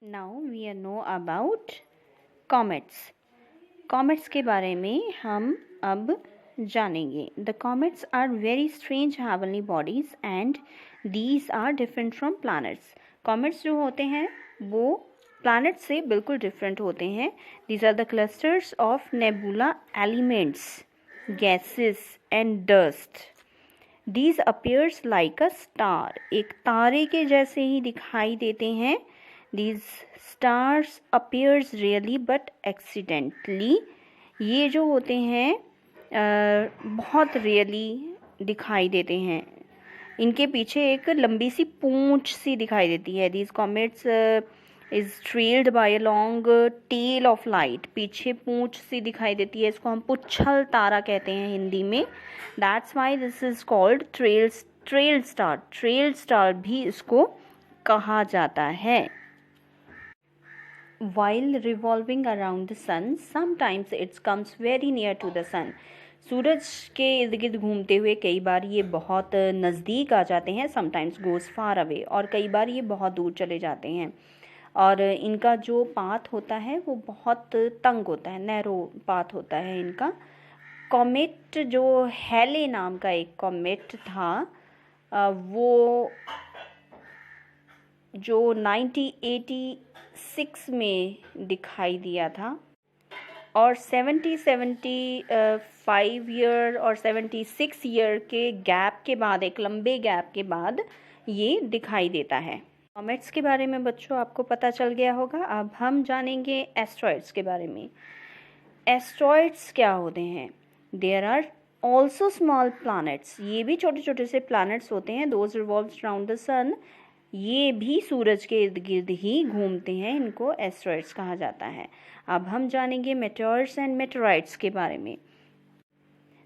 Now we know about comets. Comets के बारे में हम अब जानेंगे। The comets are very strange heavenly bodies and these are different from planets. Comets जो होते हैं वो प्लैनेट से बिल्कुल डिफरेंट होते हैं। These are the clusters of nebula elements, gases and dust. These appears like a star, एक तारे के जैसे ही दिखाई देते हैं। These stars appears rarely but accidentally। ये जो होते हैं बहुत रेयरली दिखाई देते हैं। इनके पीछे एक लंबी सी पूंछ सी दिखाई देती है। These comets is trailed by a long tail of light। पीछे पूंछ सी दिखाई देती है, इसको हम पुच्छल तारा कहते हैं हिंदी में। That's why this is called trail star। trail star भी इसको कहा जाता है। While revolving around the sun, sometimes it comes very near to the sun। सूरज के इर्द गिर्द घूमते हुए कई बार ये बहुत नज़दीक आ जाते हैं। sometimes goes far away, और कई बार ये बहुत दूर चले जाते हैं। और इनका जो पाथ होता है वो बहुत तंग होता है, नैरो पाथ होता है इनका। कॉमेट जो हेले नाम का एक कॉमेट था वो जो 1986 में दिखाई दिया था, और 75 ईयर और 76 ईयर के गैप के बाद, एक लंबे गैप के बाद ये दिखाई देता है। कॉमेट्स के बारे में बच्चों आपको पता चल गया होगा। अब हम जानेंगे एस्ट्रॉइड्स के बारे में। एस्ट्रॉइड्स क्या होते हैं? There are also small planets. ये भी छोटे छोटे से प्लैनेट्स होते हैं। Those revolves around the sun. ये भी सूरज के इर्द गिर्द ही घूमते हैं, इनको एस्ट्रॉइड्स कहा जाता है। अब हम जानेंगे मेटेओर्स एंड मेटेराइट्स के बारे में।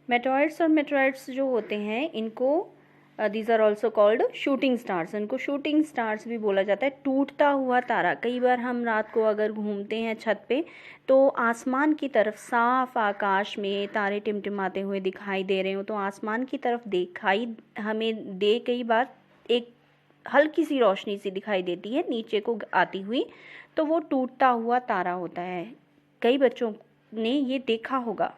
मेटेओर्स और मेटेराइट्स जो होते हैं इनको these are also called shooting stars. इनको शूटिंग स्टार्स भी बोला जाता है, टूटता हुआ तारा। कई बार हम रात को अगर घूमते हैं छत पे तो आसमान की तरफ, साफ आकाश में तारे टिमटिमाते हुए दिखाई दे रहे हो तो आसमान की तरफ हमें कई बार एक हल्की सी रोशनी सी दिखाई देती है नीचे को आती हुई, तो वो टूटता हुआ तारा होता है। कई बच्चों ने ये देखा होगा।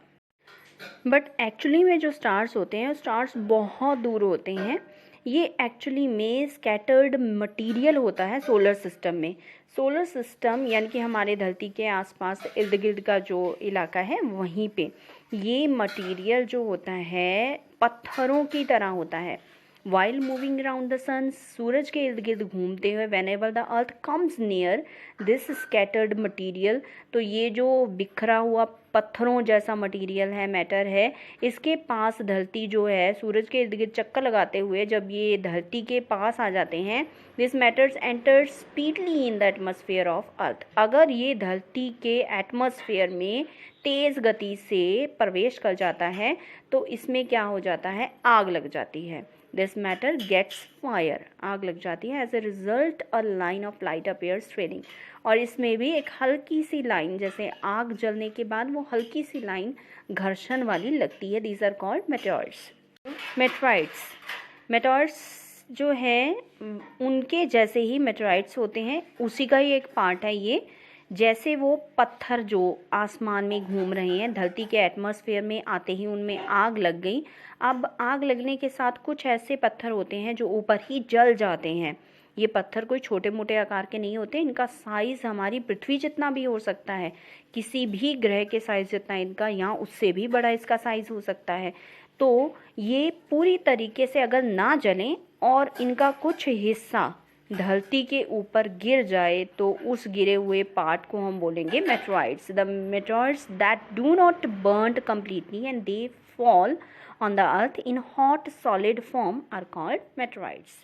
बट एक्चुअली में जो स्टार्स होते हैं, स्टार्स बहुत दूर होते हैं। ये एक्चुअली में स्कैटर्ड मटेरियल होता है सोलर सिस्टम में। सोलर सिस्टम यानी कि हमारे धरती के आसपास इर्द गिर्द का जो इलाका है वहीं पे ये मटेरियल जो होता है पत्थरों की तरह होता है। While moving around the sun, सूरज के इर्द गिर्द घूमते हुए whenever the earth comes near this scattered material, तो ये जो बिखरा हुआ पत्थरों जैसा मटेरियल है, मैटर है, इसके पास धरती जो है सूरज के इर्द गिर्द चक्कर लगाते हुए जब ये धरती के पास आ जाते हैं, this matters enter speedily in the atmosphere of earth. अगर ये धरती के एटमॉस्फेयर में तेज़ गति से प्रवेश कर जाता है तो इसमें क्या हो जाता है, आग लग जाती है। दिस मैटर गेट्स फायर, आग लग जाती है। As a result a line of light appears trailing, और इसमें भी एक हल्की सी लाइन, जैसे आग जलने के बाद वो हल्की सी लाइन घर्षण वाली लगती है। These are called meteors. Meteorites, meteors जो है उनके जैसे ही मेटेराइट्स होते हैं, उसी का ही एक पार्ट है ये। जैसे वो पत्थर जो आसमान में घूम रहे हैं, धरती के एटमॉस्फेयर में आते ही उनमें आग लग गई। अब आग लगने के साथ कुछ ऐसे पत्थर होते हैं जो ऊपर ही जल जाते हैं। ये पत्थर कोई छोटे मोटे आकार के नहीं होते, इनका साइज़ हमारी पृथ्वी जितना भी हो सकता है, किसी भी ग्रह के साइज़ जितना इनका, या उससे भी बड़ा इसका साइज़ हो सकता है। तो ये पूरी तरीके से अगर ना जलें और इनका कुछ हिस्सा धरती के ऊपर गिर जाए तो उस गिरे हुए पार्ट को हम बोलेंगे meteorites. The meteorites that do not burn completely and they fall on the earth in hot solid form are called meteorites।